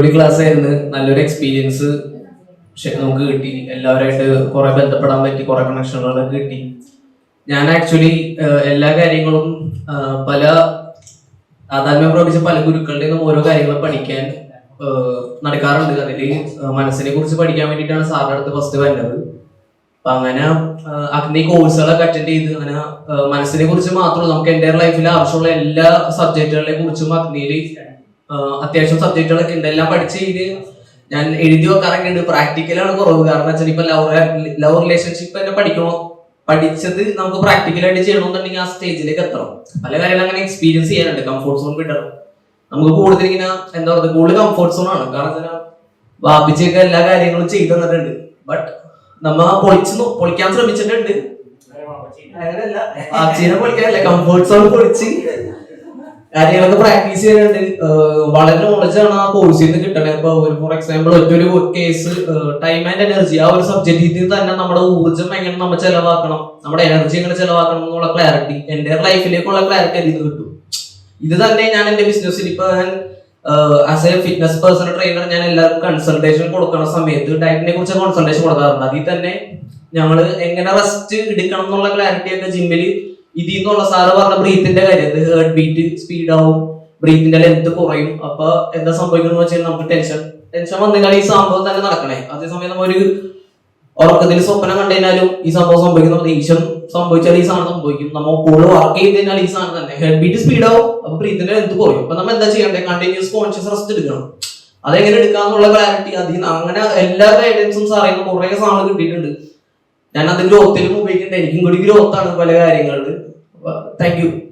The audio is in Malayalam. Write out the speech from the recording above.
ഒരു ക്ലാസ് ആയിരുന്നു. നല്ലൊരു എക്സ്പീരിയൻസ് നമുക്ക് കിട്ടി. എല്ലാവരായിട്ട് കുറെ ബന്ധപ്പെടാൻ പറ്റി, കുറെ കണക്ഷനുകളൊക്കെ കിട്ടി. ഞാൻ ആക്ച്വലി എല്ലാ കാര്യങ്ങളും പല താതാത്മ്യം പ്രവർത്തിച്ച പല ഗുരുക്കളുടെ നിന്നും ഓരോ കാര്യങ്ങൾ പഠിക്കാൻ നടക്കാറുണ്ട്. അതിൽ മനസ്സിനെ കുറിച്ച് പഠിക്കാൻ വേണ്ടിയിട്ടാണ് സാറിന്റെ അടുത്ത് ഫസ്റ്റ് വരുന്നത്. അപ്പൊ അങ്ങനെ അഗ്നി കോഴ്സുകളൊക്കെ അറ്റൻഡ് ചെയ്ത് അങ്ങനെ മനസ്സിനെ കുറിച്ച് മാത്രമല്ല, നമുക്ക് എൻ്റെ ലൈഫിൽ ആവശ്യമുള്ള എല്ലാ സബ്ജക്റ്റുകളെ കുറിച്ചും അഗ്നിയിൽ അത്യാവശ്യം സബ്ജക്റ്റുകളൊക്കെ ഉണ്ട്. എല്ലാം പഠിച്ച് കഴിഞ്ഞ് ഞാൻ എഴുതി വെക്കാറൊക്കെ ഉണ്ട്. പ്രാക്ടിക്കലാണ് കുറവ്. കാരണം വെച്ചാൽ ഇപ്പൊ ലവ് റിലേഷൻഷിപ്പ് തന്നെ പഠിച്ചത് നമുക്ക് പ്രാക്ടിക്കലായിട്ട് ചെയ്യണമെന്നുണ്ടെങ്കിൽ ആ സ്റ്റേജിലേക്ക് എത്തണം. പല കാര്യങ്ങളും അങ്ങനെ എക്സ്പീരിയൻസ് ചെയ്യാനുണ്ട്. കംഫോർട്ട് സോൺ വിടണം. നമുക്ക് കൂടുതൽ ഇങ്ങനെ എന്താ പറയുക, കൂടുതൽ കംഫോർട്ട് സോൺ ആണ്. കാരണം വെച്ചാൽ വാപ്പിച്ചൊക്കെ എല്ലാ കാര്യങ്ങളും ചെയ്തു തന്നിട്ടുണ്ട്. ബട്ട് നമ്മ പൊളിക്കാൻ ശ്രമിച്ചിട്ടുണ്ട്. അങ്ങനെയല്ല, വാപ്പിച്ചിനെ പൊളിക്കാനല്ല, കംഫോർട്ട് സോൺ പൊളിച്ച് കാര്യങ്ങളൊക്കെ പ്രാക്ടീസ് ചെയ്യാനുണ്ട്. വളരെ നോളജാണ് ആ കോഴ്സിൽ നിന്ന് കിട്ടണത്. ഇപ്പൊ ഫോർ എക്സാമ്പിൾ ഒറ്റൊരു കേസ് ടൈം ആൻഡ് എനർജി, ആ ഒരു സബ്ജക്റ്റിൽ തന്നെ നമ്മുടെ ഊർജ്ജം എങ്ങനെ നമ്മൾ ചെലവാക്കണം, നമ്മുടെ എനർജി എങ്ങനെ ചെലവാക്കണം എന്നുള്ള ക്ലാരിറ്റി, എൻ്റെ ലൈഫിലേക്കുള്ള ക്ലാരിറ്റി അതിൽ നിന്ന് കിട്ടും. ഇത് തന്നെ ഞാൻ എൻ്റെ ബിസിനസ്സിൽ ഇപ്പൊ ഞാൻ as A fitness personal trainer ഞാൻ എല്ലാവർക്കും കൺസൾട്ടേഷൻ കൊടുക്കുന്ന സമയത്ത് ഡയറ്റിനെ കുറിച്ച് കൺസൾട്ടേഷൻ കൊടുക്കാറുണ്ട്. അതിൽ തന്നെ ഞങ്ങൾ എങ്ങനെ റെസ്റ്റ് എടുക്കണം എന്നുള്ള ക്ലാരിറ്റി ഒക്കെ ജിമ്മിൽ ഇതിൽ നിന്നുള്ള സാറ് പറഞ്ഞ ബ്രീത്തിന്റെ കാര്യം, ഹേർട്ട് ബീറ്റ് സ്പീഡ് ആവും, ബ്രീത്തിന്റെ ലെങ്ത് കുറയും. അപ്പൊ എന്താ സംഭവിക്കുന്നത് വെച്ചാൽ നമുക്ക് ടെൻഷൻ വന്നുകഴിഞ്ഞാൽ ഈ സംഭവം തന്നെ നടക്കണേ. അതേസമയം നമ്മൾ ഒരു ഉറക്കത്തിൽ സ്വപ്നം കണ്ടുകഴിഞ്ഞാലും ഈ സംഭവം സംഭവിക്കും. നമ്മൾ ദേഷ്യം സംഭവിച്ചാൽ ഈ സാധനം സംഭവിക്കും. നമ്മൾ കൂടുതൽ വർക്ക് ചെയ്ത് കഴിഞ്ഞാൽ ഈ സാധനം തന്നെ ഹെഡ് ബീറ്റ് സ്പീഡ് ആവും. അപ്പൊ ബ്രീത്തിന്റെ ലെങ്ത് കുറയും. അപ്പൊ നമ്മൾ എന്താ ചെയ്യണ്ടേ? കണ്ടിന്യൂസ് കോൺഷ്യസ് റെസ്റ്റ് എടുക്കണം. അതെങ്ങനെ എടുക്കാന്നുള്ള ക്ലാരിറ്റി അതിൽ അങ്ങനെ എല്ലാ ഗൈഡൻസും സാറിന് കുറെ സാധനം കിട്ടിയിട്ടുണ്ട്. ഞാൻ അത് ഗ്രോത്തിലും ഉപയോഗിക്കുന്നുണ്ട്. എനിക്കും കൂടി ഗ്രോത്ത് ആണ് പല കാര്യങ്ങളിൽ. Thank you.